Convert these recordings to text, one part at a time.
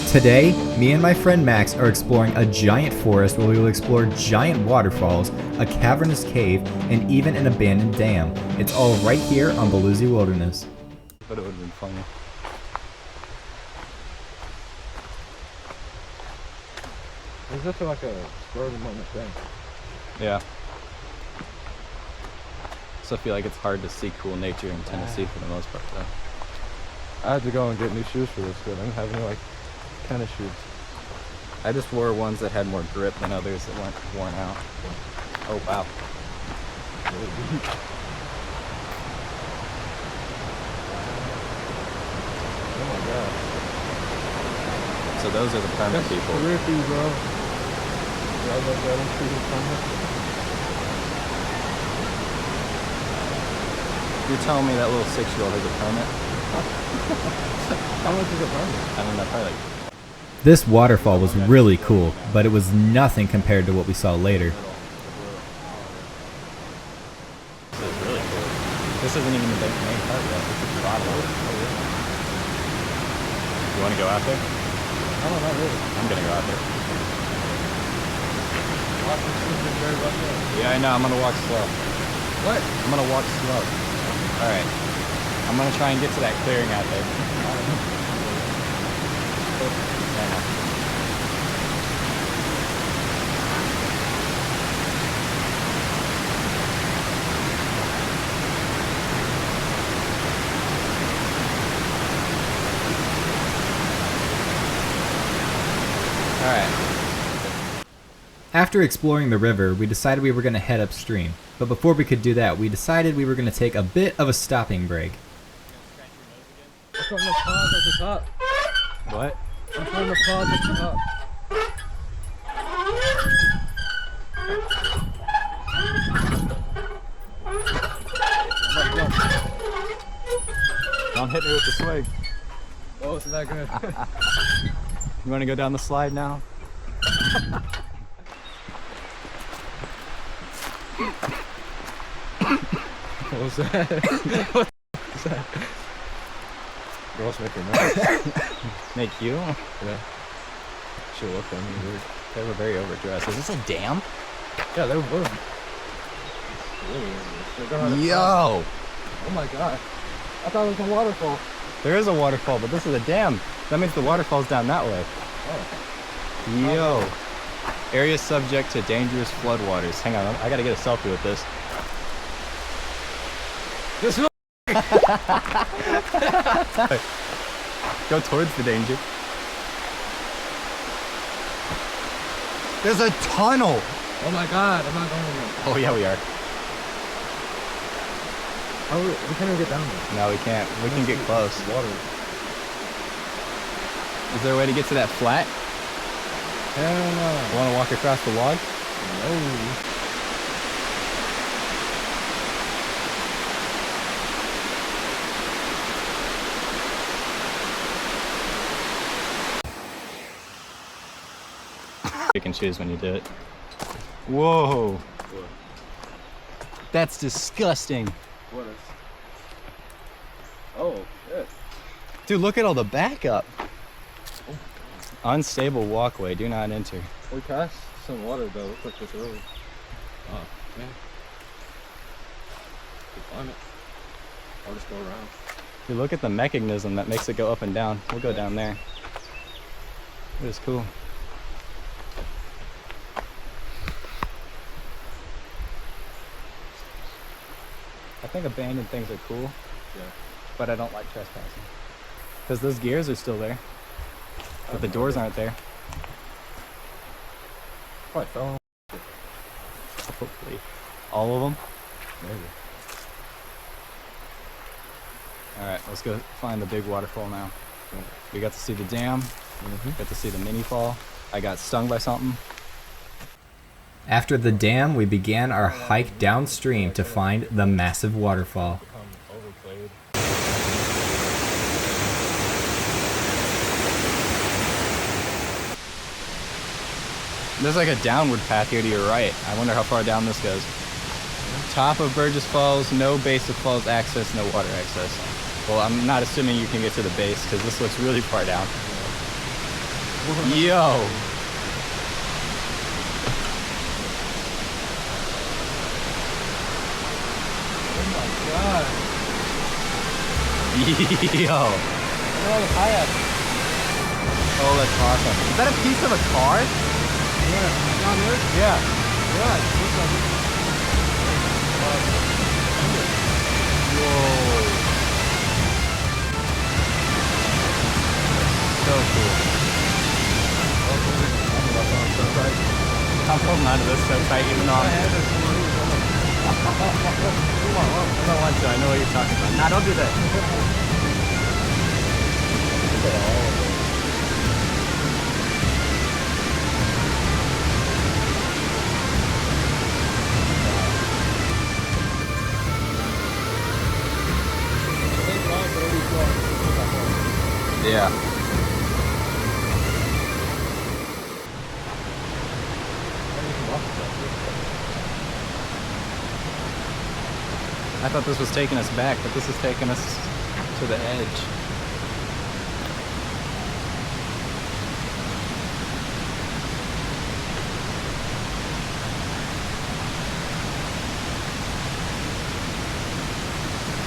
Today, me and my friend Max are exploring a giant forest where we will explore giant waterfalls, a cavernous cave, and even an abandoned dam. It's all right here on Baloozie Wilderness. But it would have been funny. It's just like a spur of the moment thing. Yeah. So I feel like it's hard to see cool nature in Tennessee for the most part though. I had to go and get new shoes for this, but I didn't have any like tennis shoes. I just wore ones that had more grip than others that weren't worn out. Oh wow. Really deep. Oh my god. So those are the permit That's people. trippy, bro. Yeah, I love that. I'm shooting permit. You're telling me that little 6-year-old has a permit? How much is a permit? I don't know, probably like... This waterfall was really cool, but it was nothing compared to what we saw later. This is really cool. This isn't even the main part yet. This is the bottom of it. You want to go out there? I don't know, really. I'm going to go out there. Walking seems to be very rough there. Yeah, I know. I'm going to walk slow. What? I'm going to walk slow. Alright. I'm going to try and get to that clearing out there. After exploring the river, we decided we were going to head upstream. But before we could do that, we decided we were going to take a bit of a stopping break. I'm trying to pause at the top. What? I'm trying to pause at the top. Don't hit me with the swig. Oh, isn't that good? You want to go down the slide now? What was that? What was that? Girls making noise. Make you? Yeah. She looked at me weird. They were very overdressed. Is this a dam? Yeah, they were. Really? Yo! Oh my god. I thought it was a waterfall. There is a waterfall, but this is a dam. That means the waterfall's down that way. Oh. Yo! Area subject to dangerous floodwaters. Hang on, I gotta get a selfie with this. This is Go towards the danger. There's a tunnel! Oh my god, I'm not going there. Oh yeah, we are. Oh, we can't even get down there. No, we can't. We can get close. Water. Is there a way to get to that flat? Hell no. Want to walk across the log? No. You can choose when you do it. Whoa! That's disgusting. What is? Oh, shit. Dude, look at all the backup. Unstable walkway, do not enter. We passed some water though. Looks like this road. Oh, man. We climb it. I'll just go around. Dude, look at the mechanism that makes it go up and down. We'll go down there. It is cool. I think abandoned things are cool. Yeah. But I don't like trespassing. Because those gears are still there. But the doors aren't there. Probably fell on. Hopefully. All of them? Maybe. Alright, let's go find the big waterfall now. We got to see the dam. Got to see the mini fall. I got stung by something. After the dam, we began our hike downstream to find the massive waterfall. There's like a downward path here to your right. I wonder how far down this goes. Top of Burgess Falls, no base of falls access, no water access. Well, I'm not assuming you can get to the base because this looks really far down. Yo! Oh my god. Yo! Oh, that's awesome. Is that a piece of a car? Yeah. Whoa. So cool. I'm holding on to this so tight even though I'm... I don't want to. I know what you're talking about. Nah, don't do that. Look at all of it. Yeah. I thought this was taking us back, but this is taking us to the edge.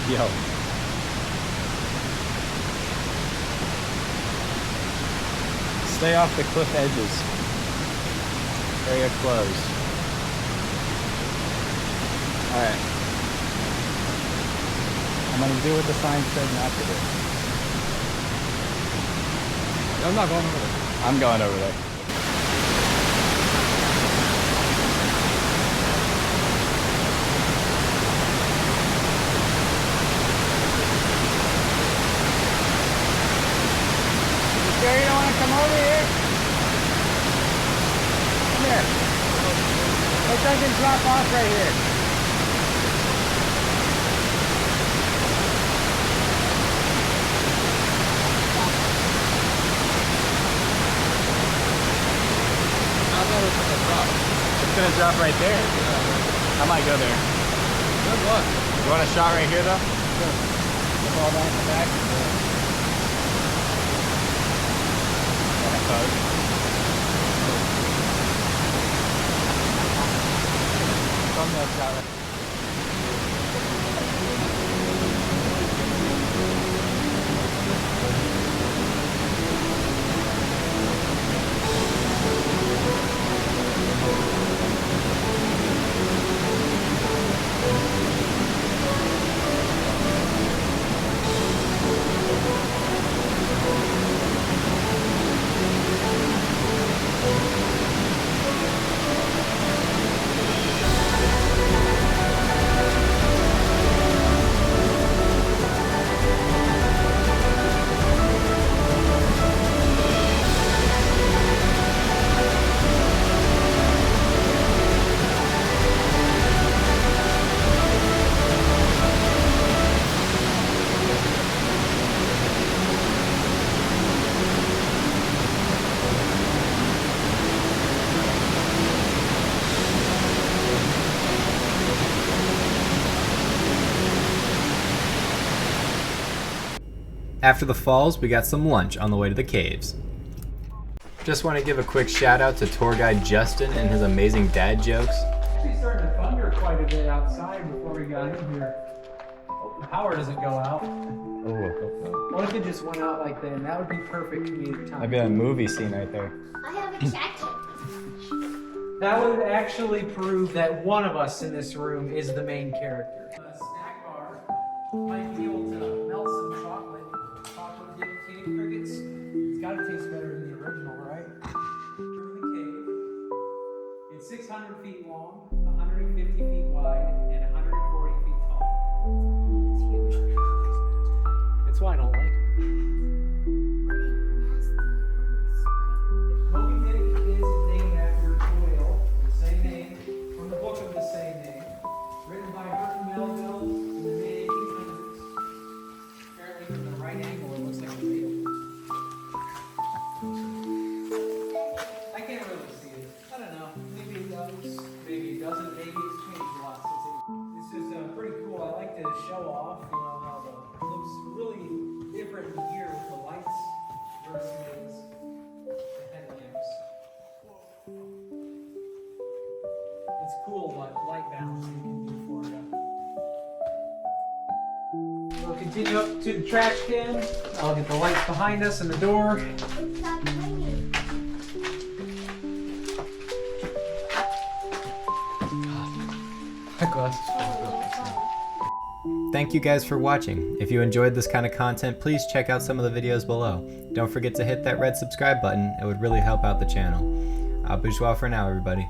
Yo. Stay off the cliff edges. Area closed. Alright. I'm gonna do what the sign said not to do. I'm not going over there. I'm going over there. You sure you don't want to come over here? Come here. It doesn't drop off right here. It's gonna drop right there. I might go there. Good luck. You want a shot right here though? Sure. Fall down the back. Thumbnail shot right. After the falls, we got some lunch on the way to the caves. Just want to give a quick shout out to tour guide Justin and his amazing dad jokes. Actually started to thunder quite a bit outside before we got in here. Hope the power doesn't go out. Oh, I hope not. What if it just went out like that? And that would be perfect comedic time. That'd be a movie scene right there. I have a jacket. That would actually prove that one of us in this room is the main character. A snack bar might be able to melt some chocolate. Chocolate dipped cave crickets. It's got to taste better than the original, right? Through the cave. It's 600 feet long, 150 feet wide, and 140 feet tall. It's huge. That's why I don't like it. Moby Dick is named after Doyle, the same name, from the book of the same name, written by Herman Melville in the mid-1800s. Apparently from the right angle, it looks like a whale. I can't really see it. I don't know. Maybe it does. Maybe it doesn't. Maybe it's changed a lot since it. This is pretty cool. I like to show off, how the it looks really different here with the lights versus the It's cool what light balancing can do for you. We'll continue up to the trash can. I'll get the lights behind us and the door. Stop playing. My glasses. Thank you guys for watching. If you enjoyed this kind of content, please check out some of the videos below. Don't forget to hit that red subscribe button, it would really help out the channel. Abooshua for now, everybody.